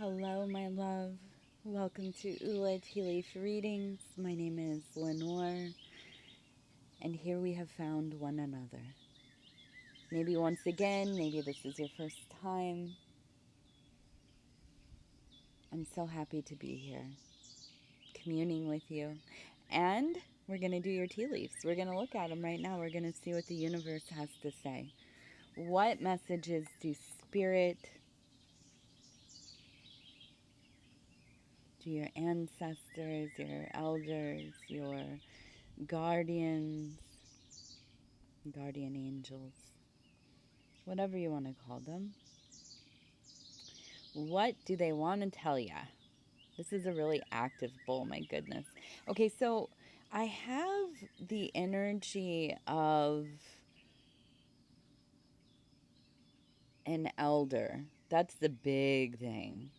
Hello, my love. Welcome to Tea Leaf Readings. My name is Lenore, and here we have found one another. Maybe once again, maybe this is your first time. I'm so happy to be here, communing with you. And we're going to do your tea leaves. We're going to look at them right now. We're going to see what the universe has to say. What messages do Spirit, do your ancestors, your elders, your guardians, guardian angels, whatever you want to call them, what do they want to tell you? This is a really active bowl, my goodness. Okay, so I have the energy of an elder. That's the big thing.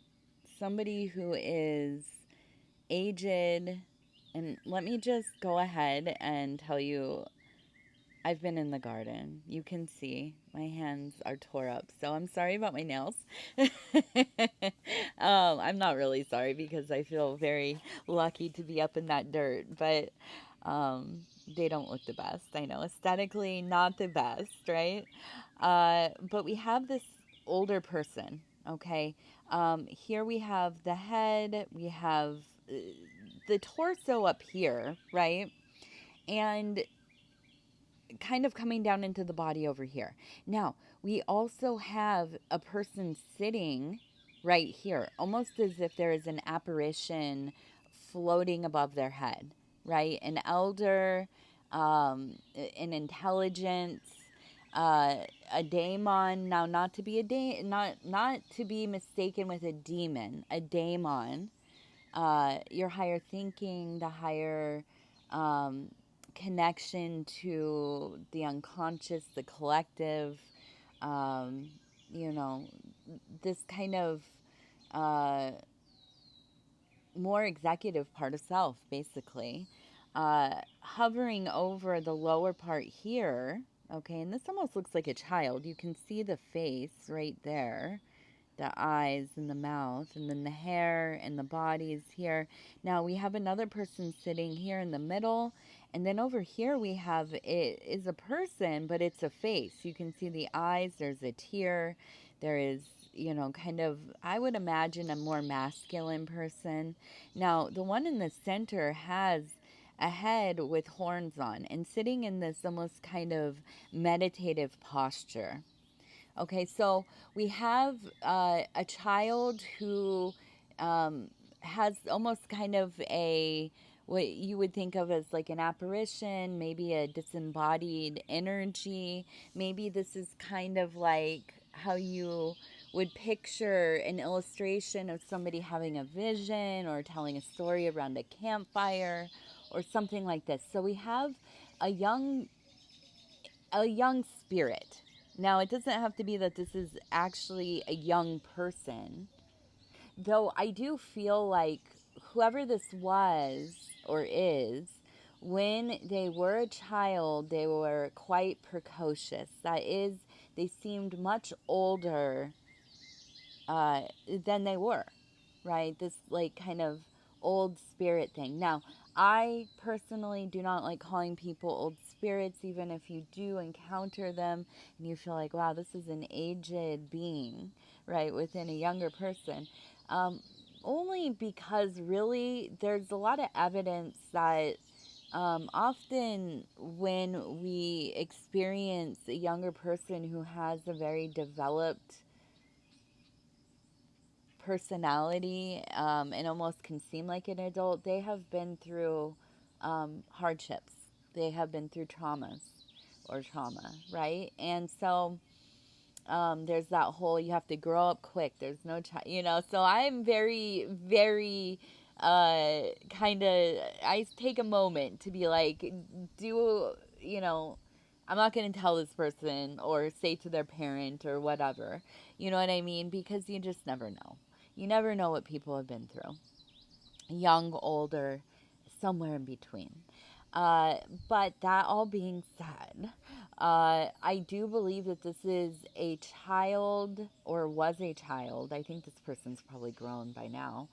Somebody who is aged. And let me just go ahead and tell you, I've been in the garden. You can see my hands are tore up. So I'm sorry about my nails. I'm not really sorry because I feel very lucky to be up in that dirt. But they don't look the best. I know aesthetically not the best, right? But we have this older person, okay? Here we have the head. We have the torso up here, right? And kind of coming down into the body over here. Now, we also have a person sitting right here, almost as if there is an apparition floating above their head, right? An elder, an intelligence, a daemon. Now, not to be not to be mistaken with a demon. A daemon, your higher thinking, the higher connection to the unconscious, the collective, um, you know, this kind of uh, more executive part of self, basically, hovering over the lower part here. Okay, and this almost looks like a child. You can see the face right there, the eyes and the mouth, and then the hair and the body is here. Now we have another person sitting here in the middle, and then over here we have, it is a person, but it's a face. You can see the eyes, there's a tear, there is, kind of, I would imagine a more masculine person. Now the one in the center has a head with horns on and sitting in this almost kind of meditative posture. Okay, so we have a child who has almost kind of what you would think of as like an apparition, maybe a disembodied energy. Maybe this is kind of like how you would picture an illustration of somebody having a vision or telling a story around a campfire or something like this. So we have a young spirit. Now, it doesn't have to be that this is actually a young person, though I do feel like whoever this was or is, when they were a child, they were quite precocious. That is, they seemed much older than they were, right? This like kind of old spirit thing. Now, I personally do not like calling people old spirits, even if you do encounter them and you feel like, wow, this is an aged being, right, within a younger person. Only because really there's a lot of evidence that often when we experience a younger person who has a very developed personality and almost can seem like an adult, they have been through hardships. They have been through traumas or trauma, right? And so there's that whole you have to grow up quick. There's no so I'm very, very kind of, I take a moment to be like, do, I'm not going to tell this person or say to their parent or whatever. You know what I mean? Because you just never know. You never know what people have been through. Young, older, somewhere in between. But that all being said, I do believe that this is a child, or was a child. I think this person's probably grown by now.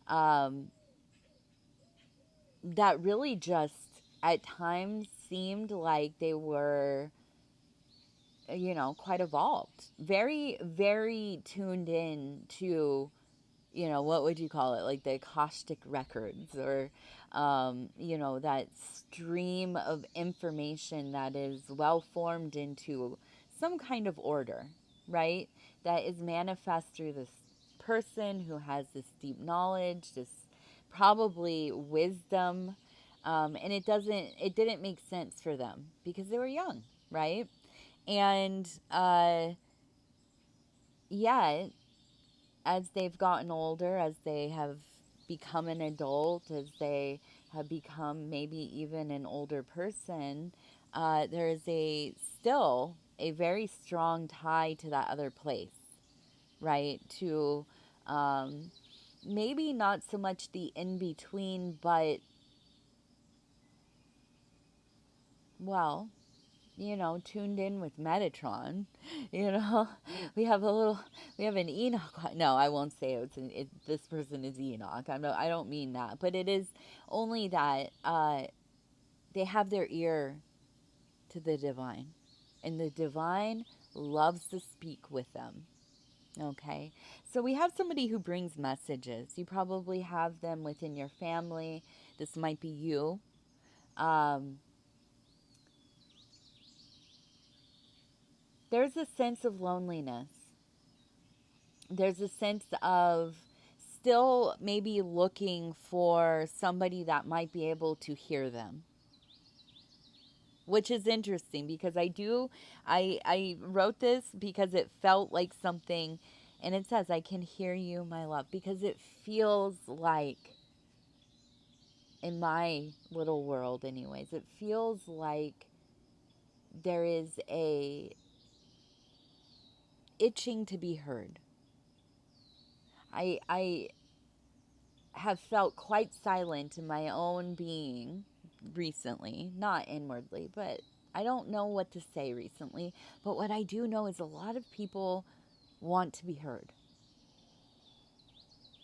Um, that really just at times seemed like they were, quite evolved. Very, very tuned in to, what would you call it? Like the Akashic records, or, that stream of information that is well formed into some kind of order, right? That is manifest through this person who has this deep knowledge, this probably wisdom. And it didn't make sense for them because they were young, right? And, yeah, as they've gotten older, as they have become an adult, as they have become maybe even an older person, there is still a very strong tie to that other place, right? To, um, maybe not so much the in between, but, well, tuned in with Metatron. You know, we have a little, we have an Enoch. No, I won't say this person is Enoch. I don't mean that, but it is only that they have their ear to the divine, and the divine loves to speak with them. Okay, so we have somebody who brings messages. You probably have them within your family. This might be you. Um, there's a sense of loneliness. There's a sense of still maybe looking for somebody that might be able to hear them, which is interesting because I wrote this because it felt like something, and it says, I can hear you, my love, because it feels like, in my little world anyways, it feels like there is a itching to be heard. I have felt quite silent in my own being recently, not inwardly, but I don't know what to say recently. But what I do know is a lot of people want to be heard.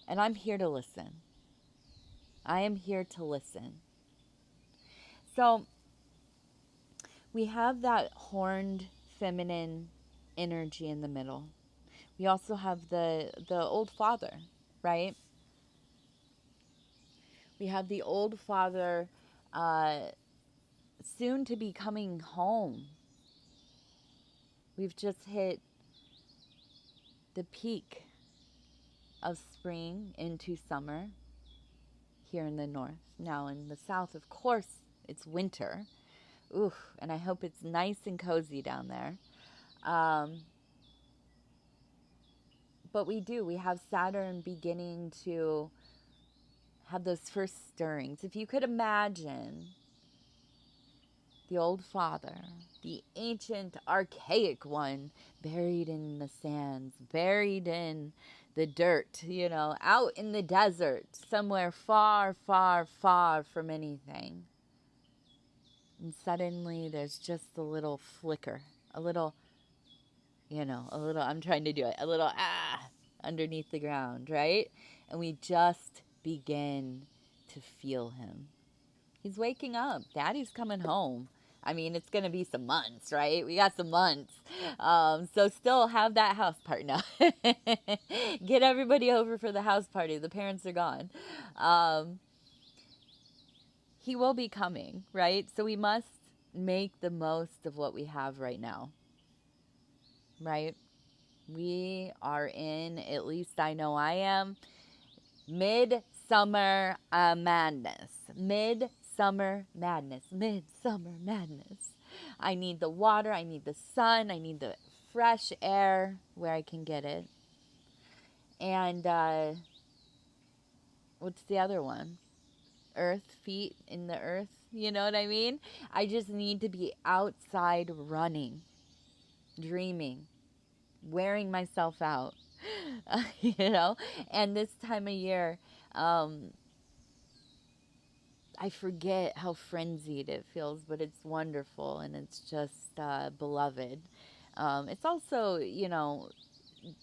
And I'm here to listen. I am here to listen. So we have that horned feminine energy in the middle. We also have the old father, right? We have the old father, uh, soon to be coming home. We've just hit the peak of spring into summer here in the north. Now in the south, of course, it's winter. Ooh, and I hope it's nice and cozy down there. Um, but we have Saturn beginning to have those first stirrings. If you could imagine the old father, the ancient, archaic one, buried in the sands, buried in the dirt, out in the desert, somewhere far, far, far from anything. And suddenly there's just a little flicker, a little, I'm trying to do it, a little underneath the ground, right? And we just begin to feel him. He's waking up. Daddy's coming home. I mean, it's going to be some months, right? We got some months. So still have that house party now. Get everybody over for the house party. The parents are gone. He will be coming, right? So we must make the most of what we have right now, right? We are in, at least I know I am, midsummer madness. Midsummer madness. Midsummer madness. I need the water. I need the sun. I need the fresh air where I can get it. And what's the other one? Earth, feet in the earth. You know what I mean? I just need to be outside running, dreaming, wearing myself out. And this time of year, I forget how frenzied it feels, but it's wonderful and it's just beloved. It's also,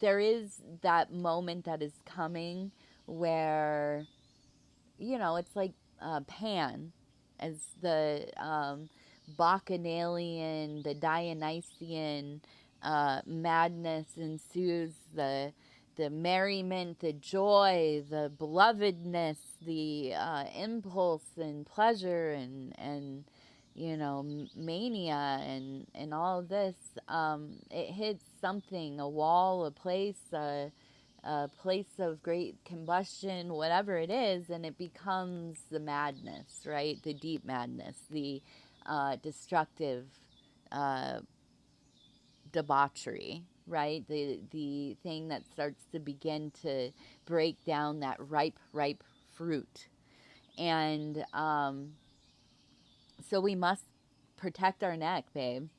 there is that moment that is coming where, it's like Pan as the Bacchanalian, the Dionysian madness ensues, the merriment, the joy, the belovedness, the impulse and pleasure and mania and all of this. It hits something, a wall, a place, a place of great combustion, whatever it is, and it becomes the madness, right? The deep madness, the destructive uh, debauchery, right? The thing that starts to begin to break down that ripe fruit, and so we must protect our neck, babe.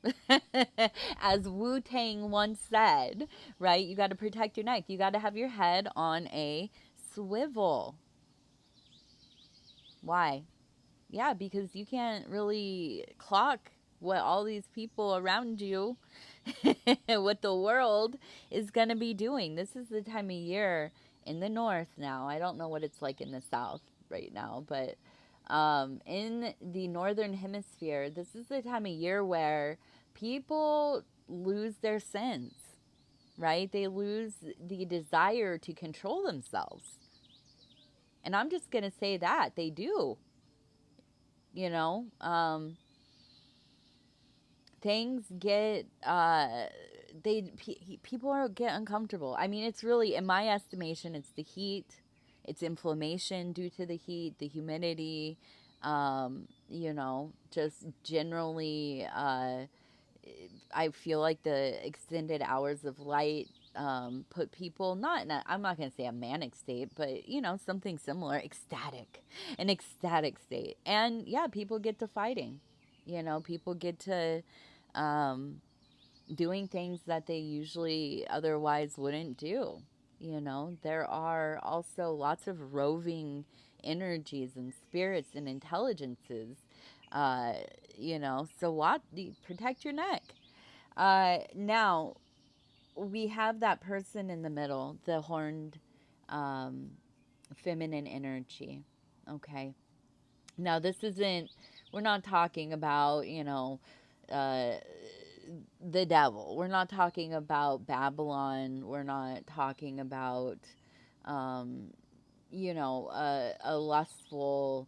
As Wu Tang once said, right? You got to protect your neck. You got to have your head on a swivel. Why? Yeah, because you can't really clock what all these people around you, what the world is going to be doing. This is the time of year in the north now. I don't know what it's like in the south right now, but in the northern hemisphere, this is the time of year where people lose their sense, right? They lose the desire to control themselves. And I'm just going to say that they do, you know. Things get people are get uncomfortable. I mean, it's really, in my estimation, it's the heat, it's inflammation due to the heat, the humidity, just generally I feel like the extended hours of light put people not in a, I'm not going to say a manic state, but something similar, an ecstatic state. And yeah, people get to fighting. People get to um, doing things that they usually otherwise wouldn't do. There are also lots of roving energies and spirits and intelligences. Uh, so protect your neck. Now, we have that person in the middle, the horned um, feminine energy. Okay. Now, we're not talking about, uh, the devil. We're not talking about Babylon. We're not talking about, um, a lustful,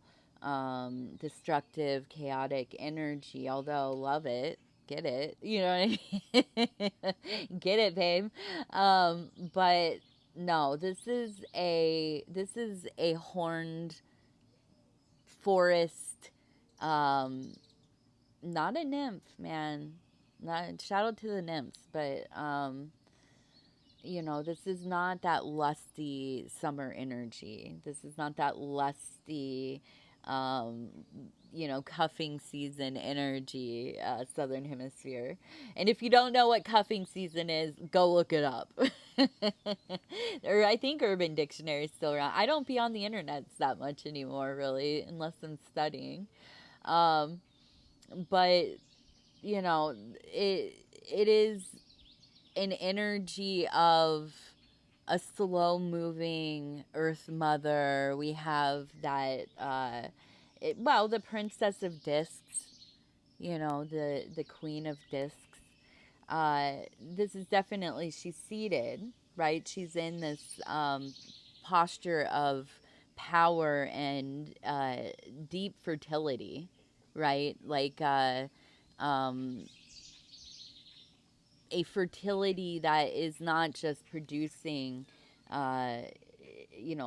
destructive, chaotic energy, although love it. Get it? You know what I mean? Get it, babe. But no, this is a horned forest, um, not a nymph, man. Not shout out to the nymphs, but this is not that lusty summer energy. This is not that lusty, um, cuffing season energy, Southern Hemisphere. And if you don't know what cuffing season is, go look it up. Or I think Urban Dictionary is still around. I don't be on the internet that much anymore, really, unless I'm studying. Um, but it is an energy of a slow moving earth mother. We have that the princess of discs, the queen of discs. This is definitely, she's seated, right? She's in this posture of power and deep fertility, right? Like um, a fertility that is not just producing, uh,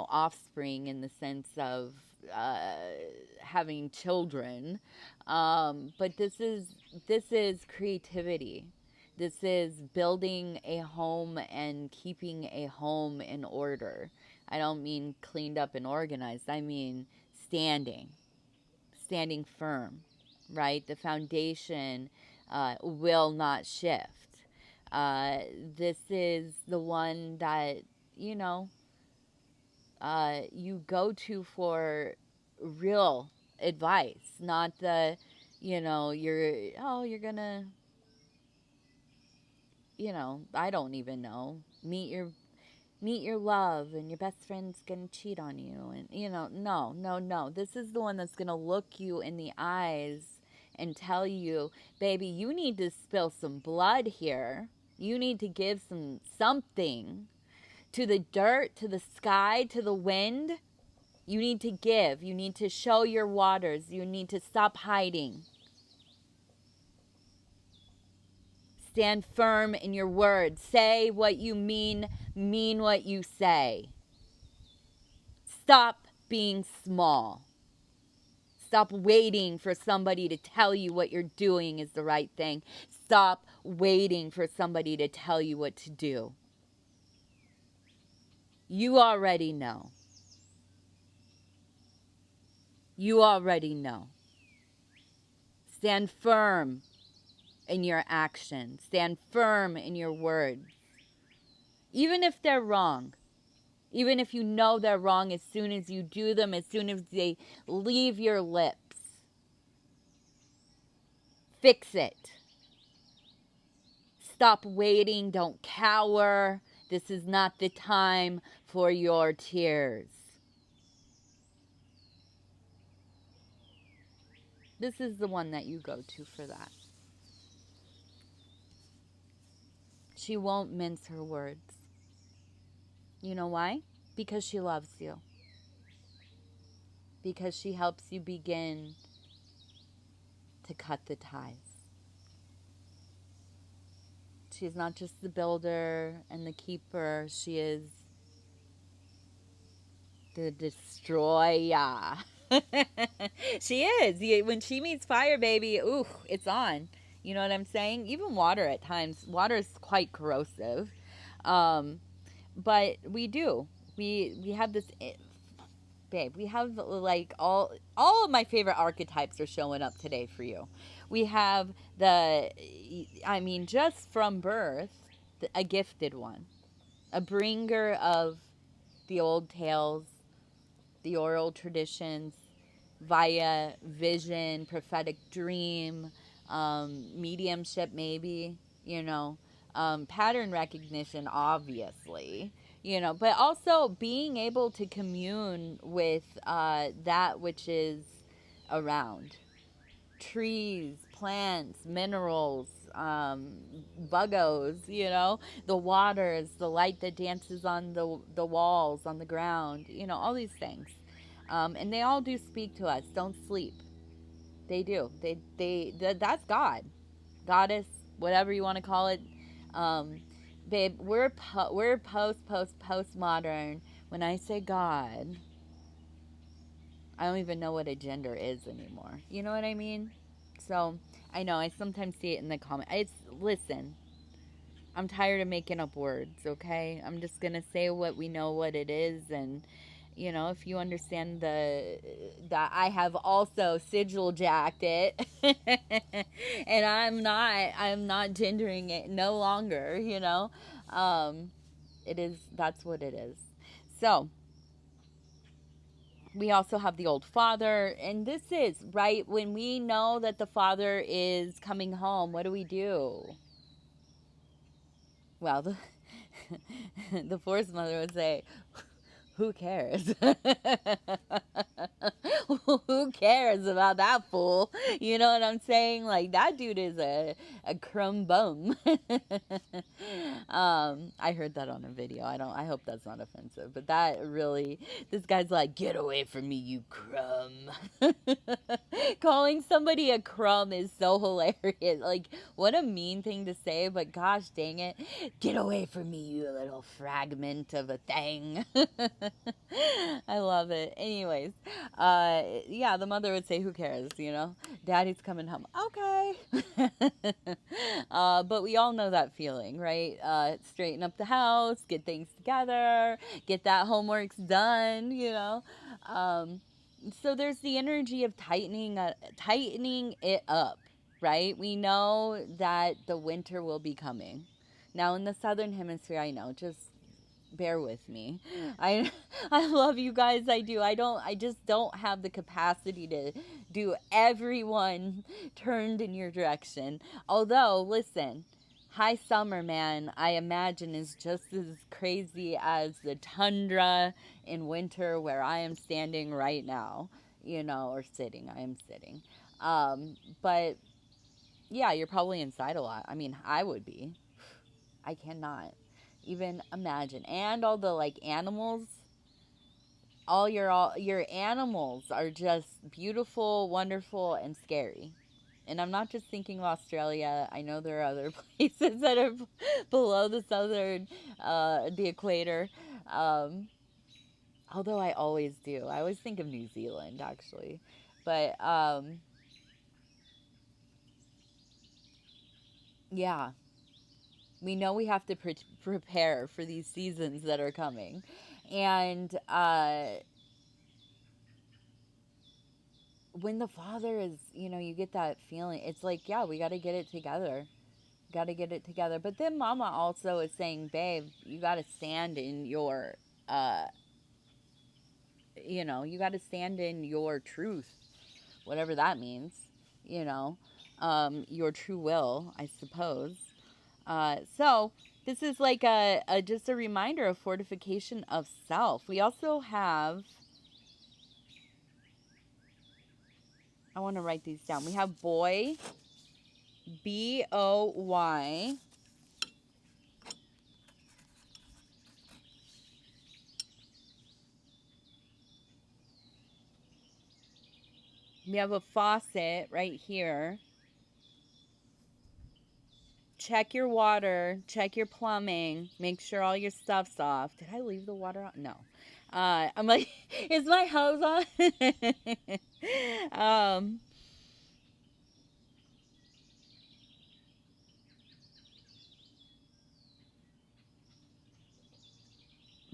offspring in the sense of uh, having children, but this is creativity. This is building a home and keeping a home in order. I don't mean cleaned up and organized. I mean standing firm, right? The foundation will not shift. This is the one that, you know, you go to for real advice, not the, you're gonna, I don't even know, meet your love and your best friend's gonna cheat on you, and no, no, no, this is the one that's gonna look you in the eyes and tell you, baby, you need to spill some blood here, you need to give something to the dirt, to the sky, to the wind. You need to give, you need to show your waters, you need to stop hiding. Stand firm in your words. Say what you mean what you say. Stop being small. Stop waiting for somebody to tell you what you're doing is the right thing. Stop waiting for somebody to tell you what to do. You already know. You already know. Stand firm in your actions. Stand firm in your words. Even if they're wrong. Even if you know they're wrong, as soon as you do them, as soon as they leave your lips. Fix it. Stop waiting. Don't cower. This is not the time for your tears. This is the one that you go to for that. She won't mince her words. You know why? Because she loves you. Because she helps you begin to cut the ties. She's not just the builder and the keeper. She is the destroyer. She is. When she meets fire, baby, ooh, it's on. You know what I'm saying? Even water at times. Water is quite corrosive. But we do. We have this, babe. We have like all of my favorite archetypes are showing up today for you. We have just from birth, a gifted one, a bringer of the old tales, the oral traditions, via vision, prophetic dream, mediumship, maybe, pattern recognition, obviously, but also being able to commune with that which is around. Trees, plants, minerals, buggos, the waters, the light that dances on the walls, on the ground, all these things. And they all do speak to us. Don't sleep. They do. That's God, goddess, whatever you want to call it. Babe, we're postmodern. When I say God, I don't even know what a gender is anymore. You know what I mean? So, I know, I sometimes see it in the comments. Listen, I'm tired of making up words, okay? I'm just going to say what we know what it is, and, if you understand that I have also sigil jacked it, and I'm not gendering it no longer, that's what it is. So, we also have the old father, and this is right when we know that the father is coming home. What do? Well, the force mother would say, who cares? Who cares about that fool? You know what I'm saying? Like, that dude is a crumb bum. I heard that on a video. I hope that's not offensive, but that really, this guy's like, get away from me, you crumb. Calling somebody a crumb is so hilarious. Like, what a mean thing to say, but gosh dang it. Get away from me, you little fragment of a thing. I love it. Anyways, yeah, the mother would say, who cares, Daddy's coming home. Okay. But we all know that feeling, right? Straighten up the house, get things together, get that homework done, So there's the energy of tightening it up, right? We know that the winter will be coming. Now in the southern hemisphere, I know, just bear with me. I I love you guys. I do. I just don't have the capacity to do everyone turned in your direction. Although, listen, high summer, man, I imagine is just as crazy as the tundra in winter where I am standing right now, or sitting. I am sitting. But yeah, you're probably inside a lot. I mean, I would be. I cannot even imagine. And all the like animals, all your animals are just beautiful, wonderful, and scary. And I'm not just thinking of Australia. I know there are other places that are below the equator. Um, Although I always do. I always think of New Zealand, actually. But yeah, we know we have to prepare for these seasons that are coming. And when the father is, you get that feeling. It's like, yeah, we got to get it together. Got to get it together. But then Mama also is saying, babe, you got to stand in your, uh, you got to stand in your truth, whatever that means. You know, your true will, I suppose. So this is like a just a reminder of fortification of self. We also have. I want to write these down. We have boy, Boy. We have a faucet right here. Check your water, check your plumbing, make sure all your stuff's off. Did I leave the water on? No. I'm like, is my hose on?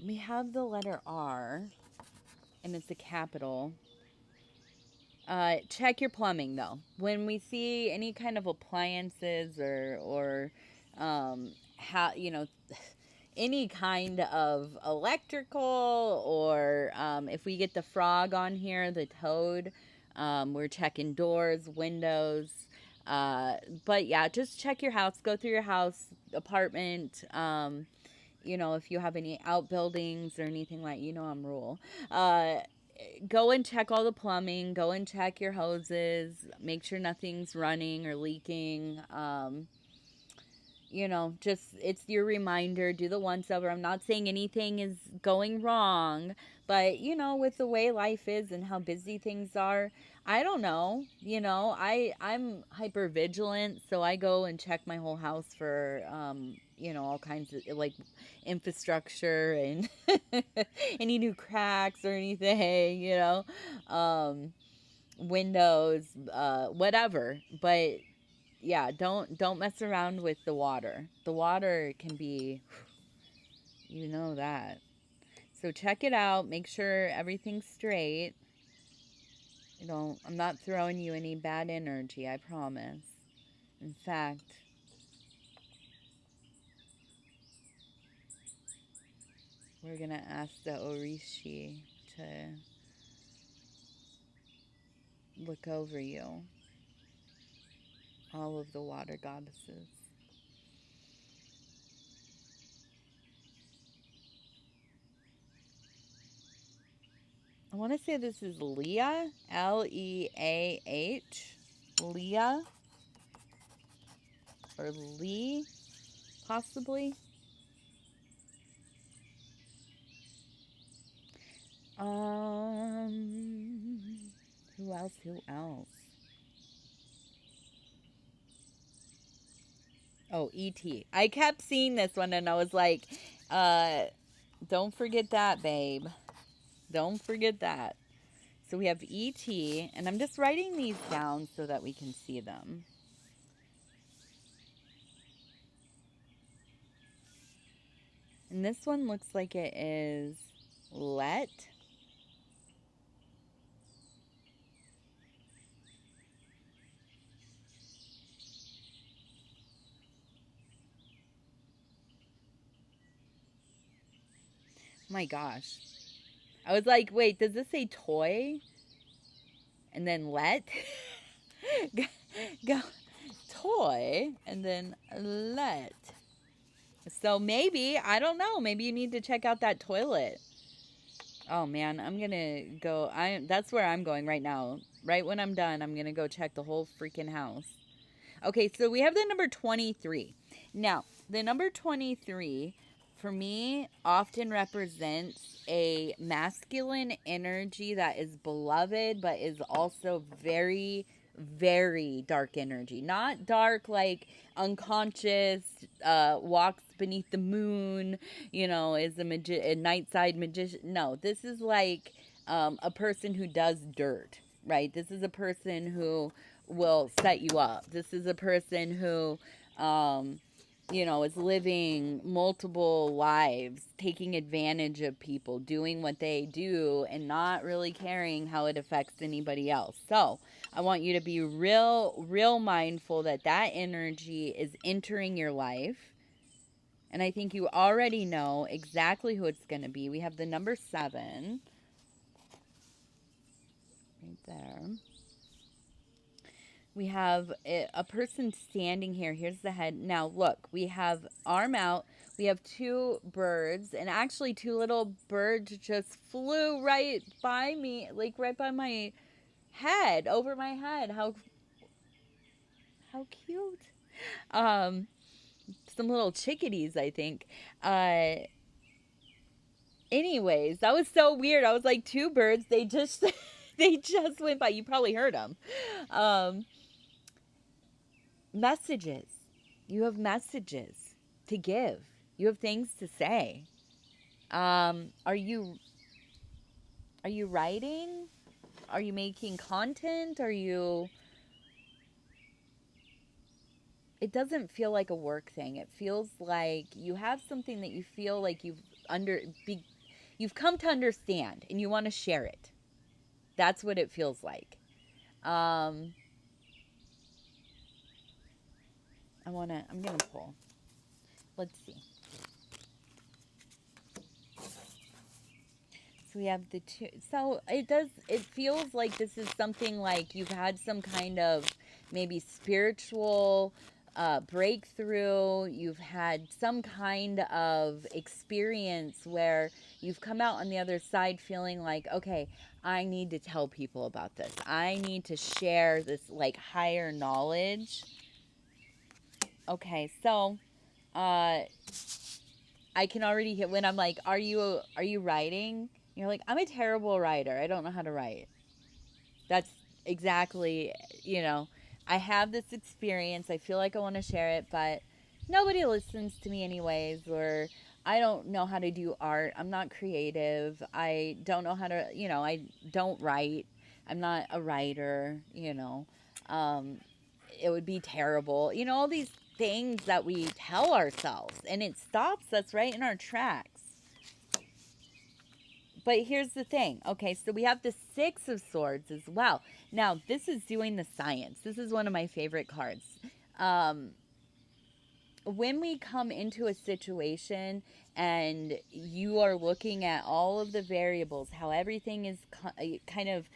We have the letter R, and it's a capital. Check your plumbing though. When we see any kind of appliances or how any kind of electrical or if we get the frog on here, the toad, we're checking doors, windows. But yeah, just check your house. Go through your house, apartment. If you have any outbuildings or anything like, I'm rural. Go and check all the plumbing. Go and check your hoses. Make sure nothing's running or leaking. Just it's your reminder. Do the once over. I'm not saying anything is going wrong, but with the way life is and how busy things are, I don't know. I'm hyper vigilant, so I go and check my whole house for all kinds of like infrastructure and any new cracks or anything, windows, whatever. But yeah, don't mess around with the water. The water can be, that. So check it out. Make sure everything's straight. I'm not throwing you any bad energy, I promise. In fact, we're gonna ask the Orishi to look over you, all of the water goddesses. I want to say this is Leah, Leah, Leah, or Lee, possibly. Who else? Who else? Oh, E.T. I kept seeing this one and I was like, uh, don't forget that, babe. Don't forget that. So we have E.T. and I'm just writing these down so that we can see them. And this one looks like it is Let. My gosh. I was like, wait, does this say toy? And then let? go, go toy and then let. So maybe, I don't know, maybe you need to check out that toilet. Oh man, I'm gonna go. That's where I'm going right now. Right when I'm done, I'm gonna go check the whole freaking house. Okay, so we have the number 23. Now, the number 23 for me often represents a masculine energy that is beloved, but is also very, very dark energy. Not dark like unconscious, walks beneath the moon, is a night side magician. No, this is like a person who does dirt, right? This is a person who will set you up. This is a person who, is living multiple lives, taking advantage of people, doing what they do, and not really caring how it affects anybody else. So I want you to be real, real mindful that that energy is entering your life. And I think you already know exactly who it's going to be. We have the number 7 right there. We have a person standing here. Here's the head. Now, look, we have arm out. We have 2 birds, and actually 2 little birds just flew right by me, like right by my head, over my head. How cute. Um, some little chickadees, I think. Anyways, that was so weird. I was like, 2 birds. They just they just went by. You probably heard them. Um, Messages. You have messages to give. You have things to say. Are you writing? Are you making content? Are you It doesn't feel like a work thing. It feels like you have something that you feel like you've come to understand and you want to share it. That's what it feels like. Um I'm going to pull. Let's see. So we have the 2. So it feels like this is something like you've had some kind of maybe spiritual breakthrough. You've had some kind of experience where you've come out on the other side feeling like, okay, I need to tell people about this. I need to share this like higher knowledge. Okay, so uh I can already hit when I'm like, are you writing? You're like, I'm a terrible writer. I don't know how to write. That's exactly, you know, I have this experience. I feel like I want to share it, but nobody listens to me anyways, or I don't know how to do art. I'm not creative. I don't know how to, I don't write. I'm not a writer. Um, it would be terrible. All these things that we tell ourselves, and it stops us right in our tracks. But here's the thing. Okay, so we have the 6 of Swords as well. Now, this is doing the science. This is one of my favorite cards. Um, when we come into a situation and you are looking at all of the variables, how everything is kind of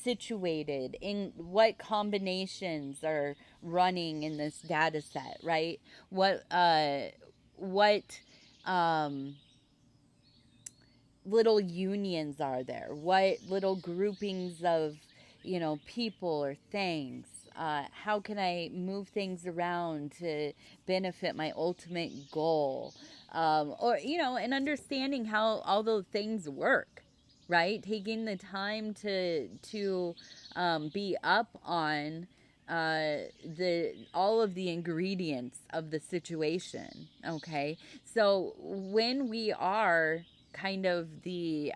situated, in what combinations are running in this data set, right? What um little unions are there? What little groupings of, people or things? How can I move things around to benefit my ultimate goal? And understanding how all those things work, right? Taking the time to be up on the all of the ingredients of the situation. Okay, so when we are kind of the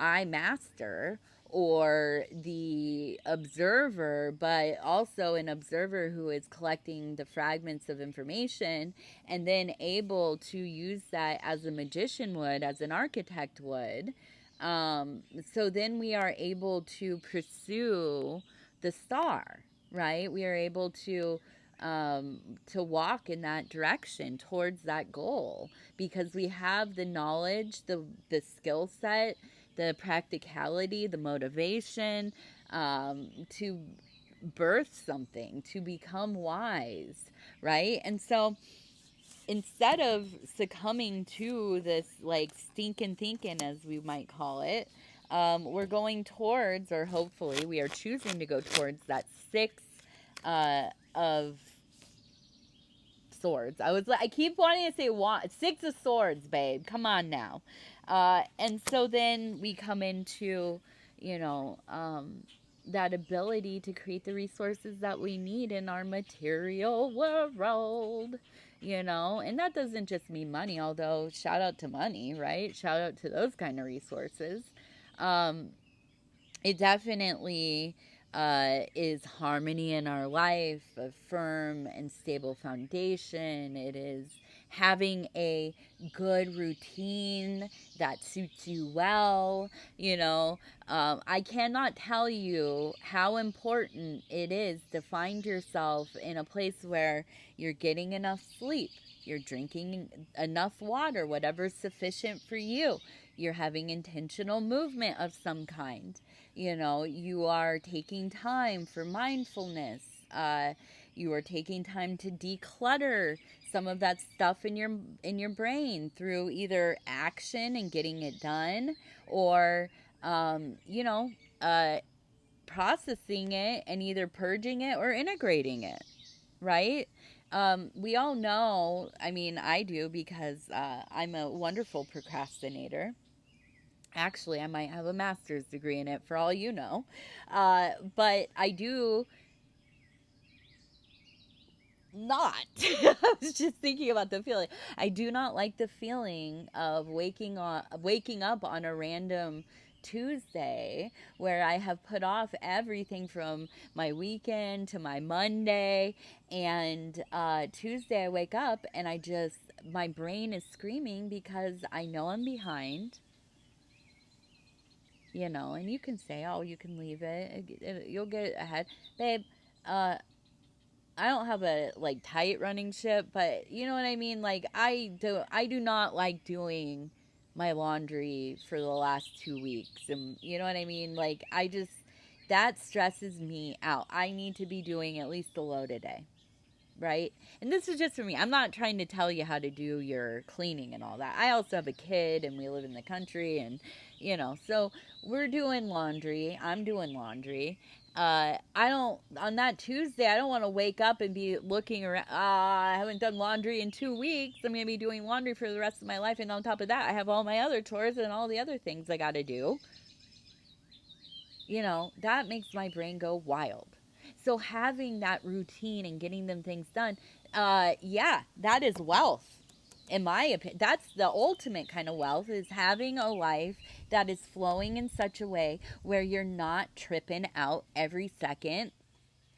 eye master or the observer, but also an observer who is collecting the fragments of information and then able to use that as a magician would, as an architect would. So then we are able to pursue the star, right? We are able to to walk in that direction towards that goal, because we have the knowledge, the skill set, the practicality, the motivation, to birth something, to become wise, right? And so instead of succumbing to this like stinking thinking, as we might call it, we're going towards, or hopefully we are choosing to go towards that six of swords. I keep wanting to say six of swords, babe. Come on now. And so then we come into, you know, that ability to create the resources that we need in our material world, you know. And that doesn't just mean money, although shout out to money, right? Shout out to those kind of resources. Um, it definitely is harmony in our life, a firm and stable foundation. It is having a good routine that suits you well. You know, I cannot tell you how important it is to find yourself in a place where you're getting enough sleep, you're drinking enough water, whatever's sufficient for you. You're having intentional movement of some kind. You know, you are taking time for mindfulness. You are taking time to declutter some of that stuff in your brain through either action and getting it done, or you know, uh, processing it and either purging it or integrating it, right? We all know, I mean, I do, because I'm a wonderful procrastinator. Actually, I might have a master's degree in it for all you know. But I do not. I was just thinking about the feeling. I do not like the feeling of waking up on a random Tuesday where I have put off everything from my weekend to my Monday, and Tuesday I wake up and my brain is screaming because I know I'm behind, you know. And you can say, oh, you can leave it, you'll get ahead, babe. I don't have a like tight running ship, but you know what I mean. Like I do not like doing my laundry for the last 2 weeks, and you know what I mean. Like that stresses me out. I need to be doing at least a load a day, right? And this is just for me. I'm not trying to tell you how to do your cleaning and all that. I also have a kid and we live in the country, and you know, so we're doing laundry. I'm doing laundry. I don't, on that Tuesday, I don't want to wake up and be looking around. I haven't done laundry in 2 weeks. I'm going to be doing laundry for the rest of my life. And on top of that, I have all my other chores and all the other things I got to do. You know, that makes my brain go wild. So having that routine and getting them things done, yeah, that is wealth. In my opinion, that's the ultimate kind of wealth, is having a life that is flowing in such a way where you're not tripping out every second,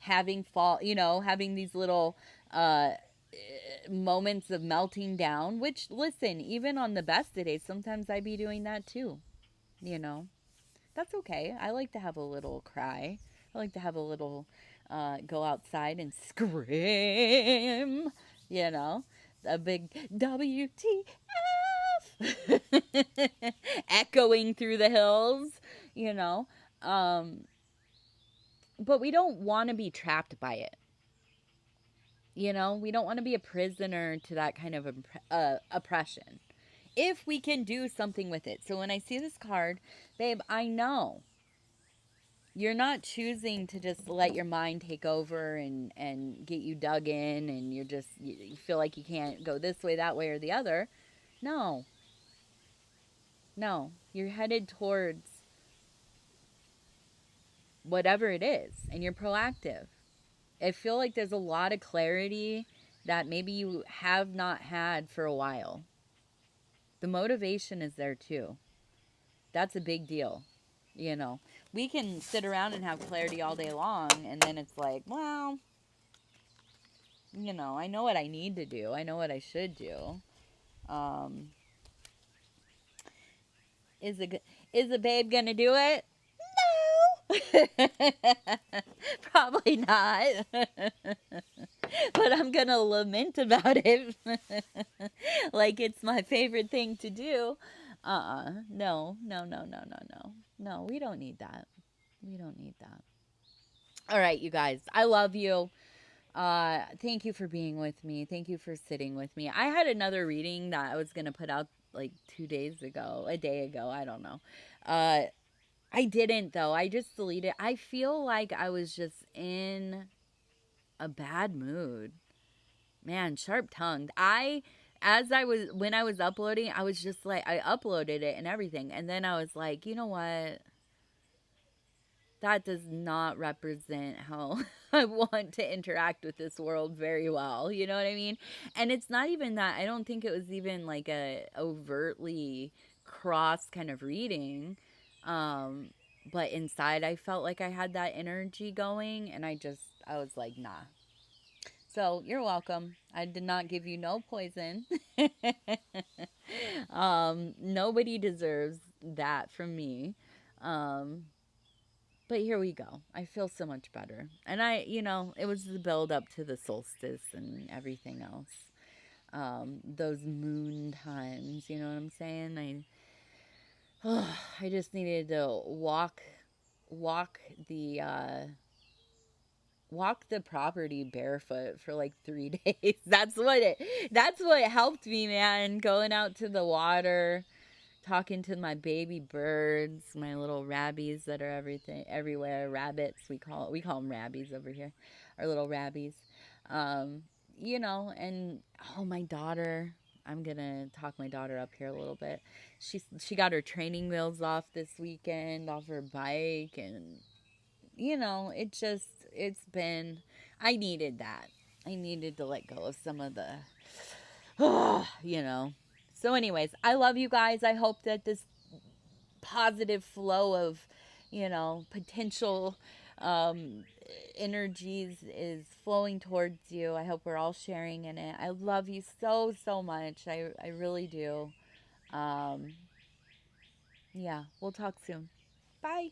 having these little moments of melting down, which, listen, even on the best of days, sometimes I be doing that too, you know. That's okay. I like to have a little cry. I like to have a little go outside and scream, you know, a big WTF echoing through the hills, you know. Um, but we don't want to be trapped by it. You know, we don't want to be a prisoner to that kind of oppression. If we can do something with it. So when I see this card, babe, I know you're not choosing to just let your mind take over and get you dug in, and you feel like you can't go this way, that way, or the other. No, no, you're headed towards whatever it is, and you're proactive. I feel like there's a lot of clarity that maybe you have not had for a while. The motivation is there too. That's a big deal. You know, we can sit around and have clarity all day long, and then it's like, well, you know, I know what I need to do. I know what I should do. Um, is a babe gonna do it? No, probably not. but I'm gonna lament about it like it's my favorite thing to do. No, no, no, no, no, no. No, we don't need that. We don't need that. All right, you guys. I love you. Thank you for being with me. Thank you for sitting with me. I had another reading that I was gonna put out like 2 days ago, a day ago, I don't know. Uh I didn't though. I just deleted. I feel like I was just in a bad mood. Man, sharp tongued. As I was, when I was uploading, I was just like, I uploaded it and everything. And then I was like, you know what? That does not represent how I want to interact with this world very well. You know what I mean? And it's not even that. I don't think it was even like a overtly cross kind of reading. Um, but inside, I felt like I had that energy going, and I was like, nah. So you're welcome. I did not give you no poison. Nobody deserves that from me. Um, but here we go. I feel so much better. And it was the build up to the solstice and everything else. Those moon times, you know what I'm saying? I just needed to walk the walk the property barefoot for like 3 days. That's what helped me, man. Going out to the water, talking to my baby birds, my little rabbies that are everywhere. Rabbits, we call them rabbies over here. Our little rabbies. Um, and oh, my daughter. I'm gonna talk my daughter up here a little bit. She got her training wheels off this weekend, off her bike, and it's been, I needed that. I needed to let go of some of the, you know. So, anyways, I love you guys. I hope that this positive flow of, potential um, energies is flowing towards you. I hope we're all sharing in it. I love you so, so much. I really do. Um, yeah, we'll talk soon. Bye.